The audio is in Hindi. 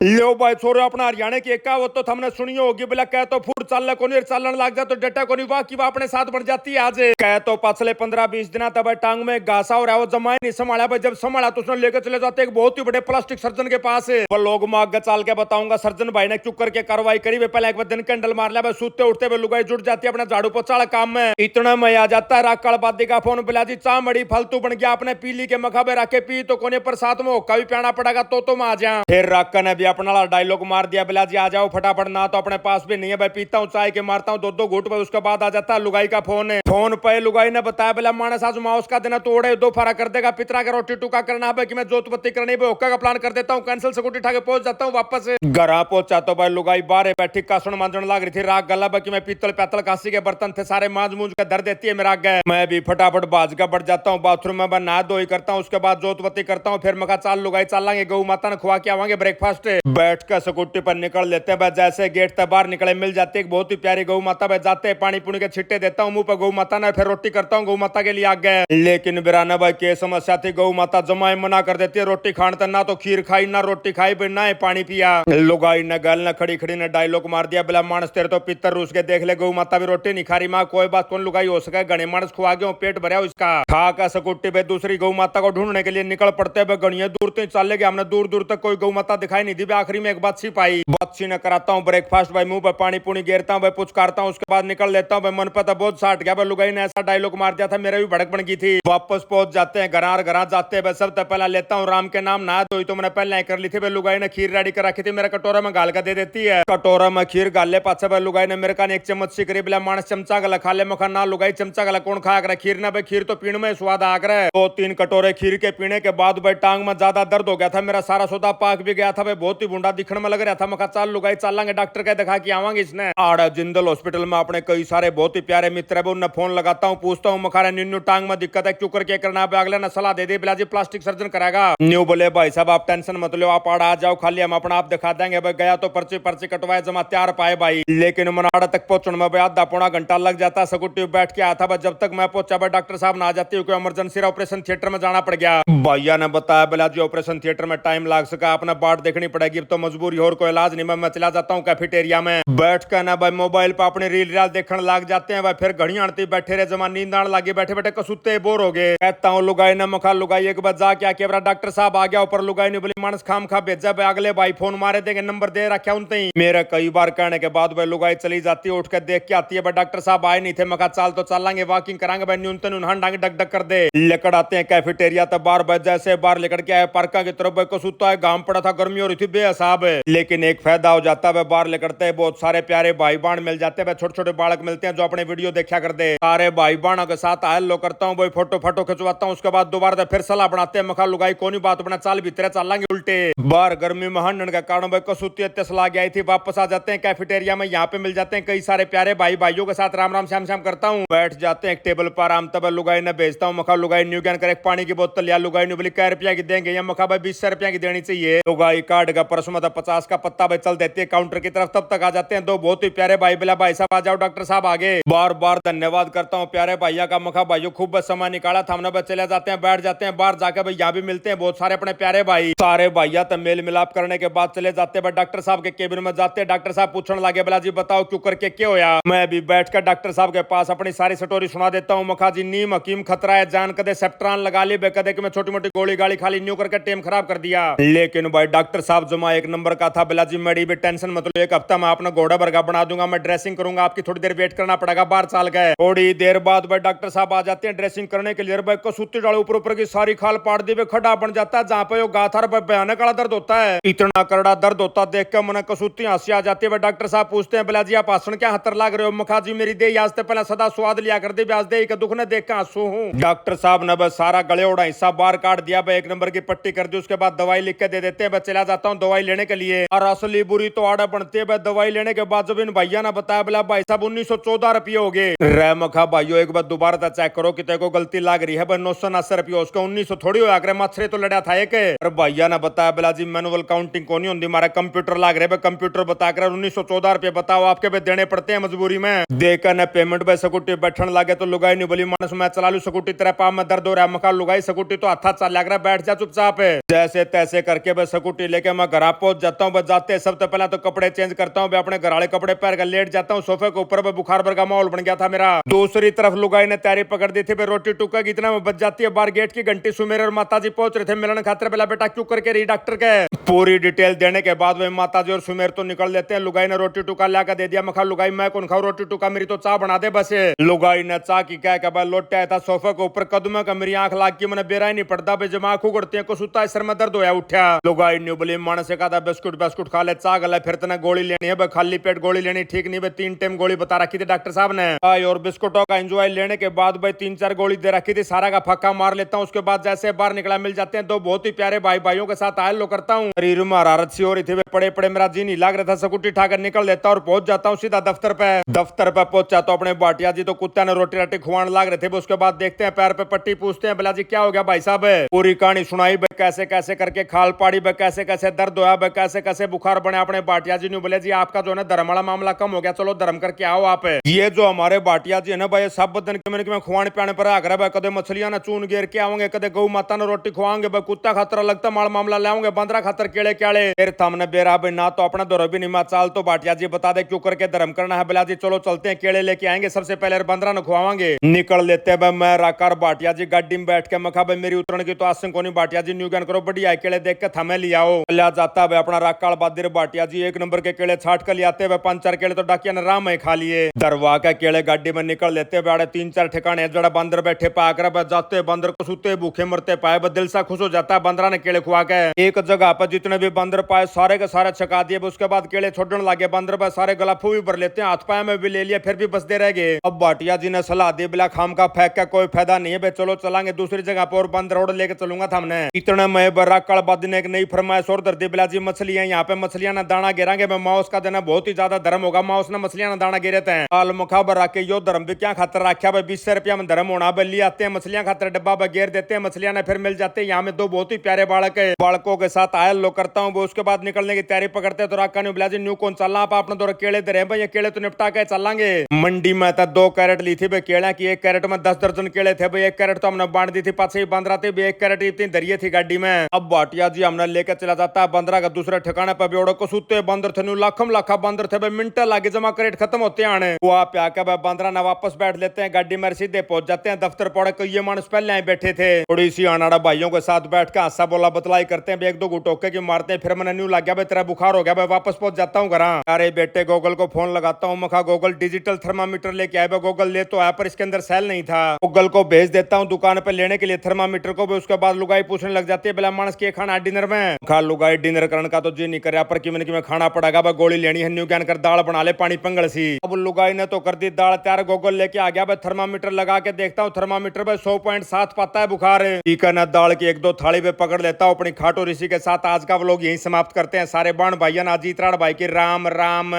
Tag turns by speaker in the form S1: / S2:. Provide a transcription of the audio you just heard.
S1: लो भाई छोरो अपना हरियाणा की एक कहावत तो हमने सुनी होगी, बोला कह तो फूट चालने को नहीं चालन लग जा तो डटा को नहीं, वाह की वाह अपने साथ बढ़ जाती है। आज कह तो पिछले 15-20 दिन तब टांग में घासा हो रहा है, वो जमाए नहीं संभाला भाई, जब संभाला तो उसने लेकर चले जाते एक बहुत ही बड़े प्लास्टिक सर्जन के पास है। वो लोग मैं आगे चाल के बताऊंगा। सर्जन भाई ने चुप करके कार्रवाई करी, वे पहले एक बार दिन कैंडल मार लिया, सूते उठते हुए लुगाई जुट जाती है अपना झाड़ू पोछा काम में। इतना में आ जाता है राकड़ बादी का फोन, बिला जी चा मड़ी फालतू बन गया, अपने पीली के मखाबे रखे पी तो कोने पर साथ में होका भी पहना पड़ेगा तो मैं आ जा। फिर राका ने भी अपना डायलॉग मार दिया, बिला जी आ जाओ फटाफट, ना तो अपने पास भी नहीं है भाई, पीता हूँ चाय के मारता हूँ दो घूट पे, उसके बाद आ जाता है लुगाई का फोन है। फोन पे लुगाई ने बताया, बिला मानस आज माउस का दिन तोड़े दो फारा कर देगा, पितरा का रोटी टुका करना है कि मैं जोतपत्ती करनी है, ओका का प्लान कर देता हूँ, कैंसिल स्कूटी उठा के पहुंच जाता हूँ वापस। घर पहुंचा तो भाई लुगाई बाहर बैठी कासन मांजन लग रही थी, राग गला कि मैं पीतल पैतल कांसी के बर्तन थे सारे मांज मूंज के धर देती है मेरा आगे। मैं भी फटाफट बाज का बढ़ जाता हूँ बाथरूम में, नहा धोई करता हूँ, उसके बाद जोतपत्ती करता हूँ, फिर मका चाल लुगाई चलेंगे गौ माता ने खुआ के आवांगे ब्रेकफास्ट। बैठ कर स्कूटी पर निकल लेते हैं, जैसे गेट तक बाहर निकले मिल जाती है बहुत ही प्यारी गौ माता, जाते हैं पानी पुनी के छिट्टे देता हूँ मुंह पर गौ माता ने, फिर रोटी करता हूँ गौ माता के लिए आगे। लेकिन बिराना भाई के समस्या थी, गौ माता जमाए मना कर देती है रोटी खाने, ना तो खीर खाई ना रोटी खाई ना ही पानी पिया। लुगाई ने गल ने खड़ी खड़ी ने डायलॉग मार दिया, बिला मानस तेरे तो पितर रूस के देख ले, गौ माता भी रोटी नहीं खा रही, माँ कोई बात कौन लुगाई हो सके, गणे मानस खुआ गया पेट भरा उसका। खा का स्कूटी पे दूसरी गौ माता को ढूंढने के लिए निकल पड़ते हैं, गणिया दूर तो चले गए, हमने दूर दूर तक कोई गौ माता दिखाई नहीं दी, आखिरी में एक बात पाई। बात न कराता हूँ ब्रेकफास्ट भाई, मुंह पे पानी पुनी गेरता हूँ भाई, पुचकारता हूँ, उसके बाद निकल लेता हूँ भाई, मन पे तो बहुत साट गया भाई, लुगाई ने ऐसा डायलॉग मार दिया था मेरे भी भड़क बन गई थी। वापस पहुंच जाते हैं घर जाते हैं, सब तो पहला लेता हूँ राम के नाम नहा धोई तो मैंने पहले कर ली थी भाई, लुगाई ने खीर रेडी कर रखी थी, मेरा कटोरा में गाल का दे देती है, कटोरा में खीर गाल ले पाछे भाई, लुगाई ने मेरे का एक चम्मच सी करी, बिला मानस चमचा गला खा ले, मखा ना लुगाई चमचा गला कौन खा कर खीर ना भाई, खीर तो पीने में स्वाद आ कर 2-3 कटोरे खीर के पीने के बाद भाई टांग में ज्यादा दर्द हो गया था, मेरा सारा सौदा पाक भी गया था भाई, बहुत ही बुंडा दिखने में लग रहा था, मखा चाल लुगाई चलेंगे डॉक्टर के दिखा के आवांगे। इसने आड़ा जिंदल हॉस्पिटल में अपने कई सारे बहुत ही प्यारे मित्र है, उन्हें फोन लगाता हूँ, पूछता हूँ मखारा न्यू टांग में दिक्कत है क्यों करके करना, अगले ने सलाह दे दी, बिला जी प्लास्टिक सर्जन कराएगा। न्यू बोले भाई साहब आप टेंशन मत लो, आप आड़ा आ जाओ, खाली हम अपना आप दिखा देंगे भाई, गया तो पर्ची पर्ची कटवाए जमा तैयार पाए भाई, लेकिन मनाड़ा तक पहुंचने में भाई आधा पौना घंटा लग जाता, स्कूटी बैठ के आया था, जब तक मैं पहुंचा भाई डॉक्टर साहब ना आ जाती हूँ, इमरजेंसी ऑपरेशन थिएटर में जाना पड़ गया। भैया ने बताया बिला जी ऑपरेशन थिएटर में टाइम लग सका, अपना बाट देखनी पड़ेगी, तो मजबूरी और कोई इलाज नहीं, मैं चला जाता हूँ कैफेटेरिया में, बैठ कर ना भाई मोबाइल पर अपने रील राल देखने लग जाते हैं भाई, फिर घड़ी आती बैठे रहे जमा नींद आने लगी, बैठे बैठे कसूते बोर हो गए। कहता हूँ लुगाई ने मखा लुगाई एक बार जा क्या केवरा डॉक्टर साहब आ गया ऊपर, लुगाई ने बोली मानस खाम खा भेजा भाई, अगले भाई फोन मारे देंगे नंबर दे रखा उनते ही, मेरे कई बार कहने के बाद भाई लुगाई चली जाती है, उठ कर देख के आती है भाई डॉक्टर साहब आए नहीं थे, मखा चाल तो चलेंगे वॉकिंग करांगे भाई, न्यूनतम डांगे डक डक कर दे, लेकर आते हैं कैफेटेरिया तब बार बज जैसे बाहर लेकर के आए पार्का की तरफ भाई, कसूता है गांव पड़ा था, गर्मी हो रही थी बेहसाब है, लेकिन एक फायदा हो जाता है बाहर लेकर बहुत सारे प्यारे भाई बहन मिल जाते हैं, छोटे छोटे बालक मिलते हैं जो अपने वीडियो देखा करते, सारे भाई बहनों के साथ हेलो करता हूँ भाई, फोटो फोटो खिंचवाता हूँ, उसके बाद दोबारा फिर सलाह बनाते हैं, मखा लुगाई कोनी बात बना चाल भीतर चलेंगे उल्टे, बाहर गर्मी में हंडन के कारण भाई कसूती सलाह गई थी, वापस आ जाते हैं कैफेटेरिया में, यहाँ पे मिल जाते हैं कई सारे प्यारे भाई भाइयों के साथ राम राम श्याम श्याम करता हूँ, बैठ जाते हैं एक टेबल पर आराम, तब लुगाई ने भेजता हूँ, मखा लुगाई न्यू ज्ञान कर एक पानी की बोतल या, लुगाई ने बोली कै रुपया की देंगे, या मखा भाई 20 रुपया की देनी चाहिए, लुगाई कार्ड का परस में 50 का पत्ता भाई चल देती है काउंटर की तरफ, तब तक आ जाते हैं दो बहुत ही प्यारे भाई, बिला भाई साहब आ जाओ डॉक्टर साहब आगे, बार बार धन्यवाद करता हूँ प्यारे भैया का, मखा भाइयों खूब समय निकाला था, हमने चले जाते हैं बैठ जाते हैं, बाहर जाकर भाई यहाँ भी मिलते हैं बहुत सारे अपने प्यारे भाई, सारे भैया तो मेल मिलाप करने के बाद चले जाते हैं डॉक्टर साहब के केबिन में, जाते हैं डॉक्टर साहब पूछने लगे बिला जी बताओ क्यों करके क्या होया, मैं भी बैठकर डॉक्टर साहब के पास अपनी सारी स्टोरी सुना देता हूँ, मखा जी नीम हकीम खतरा है जान, कदे सेप्ट्रान लगा ली कदे कि मैं छोटी मोटी गोली गाली खाली न्यू करके टेम खराब कर दिया, लेकिन भाई डॉक्टर साहब जमा एक नंबर का था, बिला जी मेरी भी टेंशन मत लो, एक हफ्ता मैं अपना घोड़ा बर्गा बना दूंगा, मैं ड्रेसिंग करूंगा, आपकी थोड़ी देर वेट करना पड़ेगा, बाहर चाल गए, थोड़ी देर बाद भाई डॉक्टर साहब आ जाते हैं ड्रेसिंग करने के लिए, भाई कसूती डाल ऊपर ऊपर की सारी खाल पाड़ दी, खड्डा बन जाता है जहाँ पे गाथार भयानक वाला दर्द होता है, इतना करड़ा दर्द होता देख के मन कसूती हंसी आ जाती है, डॉक्टर साहब पूछते हैं बिला जी आप हंसन क्या हतर लाग रहे हो, मखा जी मेरी दे आज से पहले सदा स्वाद लिया कर दे, ब्याज दे दुख ने देख के हंसू हूँ, डॉक्टर साहब ने बस सारा गले उड़ा हिस्सा बाहर काट दिया, एक नंबर की पट्टी कर दी, उसके बाद दवाई लिख के दे देते हैं, चला जाता हूँ दवाई लेने के लिए, और असली बुरी तो आड़ा बनती है, दवाई लेने के बाद जब इन भैया ने बताया बोला भाई साहब 1914 रुपये हो गए, रे मखा भाइयों एक बार दोबारा चेक करो कि तेको गलती लाग रही है, 980 रुपये, उसका 1900 थोड़ी हो आकर मच्छरे तो लड़ा था एक, भैया ने बताया बोला जी मैनुअल काउंटिंग को नहीं होती, हमारा कंप्यूटर लाग रहे, कंप्यूटर बताकर 1914 रुपये बताओ आपके भी देने पड़ते हैं मजबूरी में, देकर ने पेमेंट पे स्कूटी बैठन लगे तो लुगाई नहीं बोली मानस मैं चला लू स्कूटी, तेरे पाँव में दर्द हो रहा है, मखा लुगाई स्कूटी तो हाथ चल लग रहा है, बैठ जा चुपचाप है, जैसे तैसे करके बस स्कूटी लेके मैं घर पहुंच जाता हूँ, बस जाते सबसे पहले तो कपड़े चेंज करता हूँ, अपने घर वाले कपड़े पहन कर लेट जाता हूँ सोफे के ऊपर। बुखार भर का माहौल बन गया था मेरा। दूसरी तरफ लुगाई ने तैयारी पकड़ दी थी, रोटी टुक्का की इतना में बच जाती है। बाहर गेट की घंटी सुमेर और माताजी पहुंच रहे थे मिलन खातिर। बेला बेटा क्यों करके रही डॉक्टर के पूरी डिटेल देने के बाद वे माताजी और सुमेर तो निकल लेते हैं। लुगाई ने रोटी टुक्का लाकर दे दिया। मखा लुगाई मैं कौन खाऊ रोटी टुक्का, मेरी तो चाय बना दे बस। लुगाई ने चाय की कह के लौट आया था सोफे के ऊपर कदम का मेरी आंख लाग की मैंने बेरा ही नहीं पड़ता भाई। जब आंख उगड़ती है को सुता सर में दर्द होया उठा। लुगाई ने बोली मानस से कहा बिस्कुट बिस्कुट खा ले, चा गला फिर तना गोली लेनी है, खाली पेट गोली लेनी ठीक नहीं भाई। 3 टाइम गोली बता रखी थी डॉक्टर साहब ने। और बिस्कुटों का एंजॉय लेने के बाद भाई 3-4 गोली दे रखी थी। सारा का फक्का मार लेता हूँ। उसके बाद जैसे बाहर निकला मिल जाते हैं 2 बहुत ही प्यारे भाइयों के साथ आयल लो करता हूँ। शरीर में हरारत सी हो रही थी, पड़े पड़े मेरा जी नहीं लग रहा था। स्कूटी ठाकर निकल लेता और पहुंच जाता हूँ सीधा दफ्तर पे। दफ्तर पे पहुंचा तो अपने बाटिया जी तो कुत्ते ने रोटी राटी खुआन लाग रहे थे। उसके बाद देखते हैं पैर पे पट्टी पूछते हैं बोला जी क्या हो गया भाई साहब। पूरी कहानी सुनाई भाई, कैसे कैसे करके खाल पाड़ी भाई, कैसे कैसे दर्द होया भाई, कैसे कैसे बुखार बने। अपने बाटिया जी ने बोले जी आपका जो है धर्म वाला मामला कम हो गया, चलो धर्म करके आओ आप। ये जो हमारे बाटिया जी है ना भाई सब बदन के खुआने पियाने पर आकर भाई, कदे मछलियां ना चून घेर के आओगे, कदे गौ माता ने रोटी खुआएंगे भाई, कुत्ता खातर लगता माल मामला लाओगे, बंदरा खातर केड़े क्याड़े। फिर थमने बेरा भाई ना तो अपना दौर भी नहीं चाल तो बाटिया जी बता दे क्यों करके धर्म करना है। बिला जी चलो चलते हैं, केड़े लेके आएंगे सबसे पहले बंदरा ने खुआवांगे। निकल लेते भाई मैं राकार बाटिया जी गाड़ी में बैठ के। मखा भाई मेरी उतरने की तो आसन को नहीं। बाटिया जी न्यू ज्ञान करो बढ़िया केड़े देख के थमे लियाओ। लिया जाता भाई अपना राकाल बादिर बाटिया जी 1 नंबर के केड़े छाट कर लियाते भाई। 5-4 केड़े तो डाकिया ने राम में खा लिए। दरवा के केड़े गाड़ी में निकल लेते बाड़े 3-4 ठिकाने जड़ा बंदर बैठे पाकर जाते बंदर को सुते भूखे मरते पाए दिल सा खुश हो जाता है बंदरा ने केड़े खुआ के। एक जगह पर जितने भी बंदर पाए सारे के सारे छका दिए। उसके बाद केड़े छोड़ने लगे बंदर पर सारे गलाफू भी भर लेते हैं, हाथ पाए में भी ले लिया, फिर भी बसते रह गए। अब बाटिया जी ने सलाह दी बिला खाम का फेंक का कोई फायदा नहीं है भाई, चलो चलांगे दूसरी जगह पर और बंदर रोड लेके चलूंगा हमने। इतने में बर्रा कड़बाद ने एक नई फरमाइश और दर दी बिला जी मछलियां यहाँ पे मछलियां ना दाना गिरांगे मैं माउस का देना बहुत ही ज्यादा धर्म होगा। माउस ने मछलियां ना दाना गिरते हैं। आल मुखा भर के यो धर्म भी क्या खातर रखा भाई 20 रुपया में धर्म होना भाई। ले आते हैं मछलियां खातर डब्बा बगैर देते हैं, मछलियां ने फिर मिल जाते हैं। यहाँ में 2 बहुत ही प्यारे बालक है, बालकों के साथ आयल लो करता हूँ। उसके बाद निकलने की तैयारी पकड़ते तो राका ने बोला जी न्यू कौन चलना आप अपने दौर केले दे रहे भाई, ये केले तो निपटा के चलेंगे। मंडी में था 2 कैरेट ली थी भाई केला की। 1 कैरेट में 10 दर्जन केले थे भाई। 1 कैरेट तो हमने बांट दी थी, पास ही बंदरा थे 1 कैरेट इतनी दरिये थी गाड़ी में। अब बाटिया जी हमने लेकर चला जाता है बंदरा का दूसरे ठिकाने पर। बेड़ो को सुते बंदर थे लाखम लाखा बंदर थे भाई, मिनट लागे जमा करेट खत्म होते आने। वहां पे आके भाई बंदरा ना वापस बैठ लेते हैं गाड़ी में, सीधे पहुंच जाते हैं दफ्तर। पड़े कई मानस पहले आए बैठे थे, थोड़ी सी अनाड़ा भाइयों के साथ बैठ के हासा बोला बतलाई करते हैं। 1-2 गुटोके की मारते हैं। फिर मैंने न्यू लग गया भाई तेरा बुखार हो गया भाई, वापस पहुंच जाता हूँ घर। अरे बेटे गूगल को फोन लगाता हूँ। मखा गूगल डिजिटल थर्मामीटर लेके आए। गूगल ले तो आया पर इसके अंदर सेल नहीं था। गूगल को भेज देता हूँ दुकान पे लेने के लिए थर्मामीटर को। उसके बाद लुगाई पूछने लग जाती है बिला मानस के खाना डिनर में। खा लुगाई डिनर करने का तो जी नहीं कर पर कि मैंने खाना पड़ेगा भाई, गोली लेनी है न्यू ज्ञान कर दाल बना ले पानी पंगल सी। अब लुगाई ने तो कर दी दाल तैयार। गूगल लेके आ गया भाई, थर्मामीटर लगा के देखता हूँ। थर्मामीटर भाई 100.7 पाता है बुखार। ठीक है ना, दाल की 1-2 थाली पे पकड़ लेता हूँ अपनी खाटू ऋषि के साथ। आज का व्लॉग यहीं समाप्त करते हैं। सारे बाण भाइयों ने अजीत राण भाई की राम राम।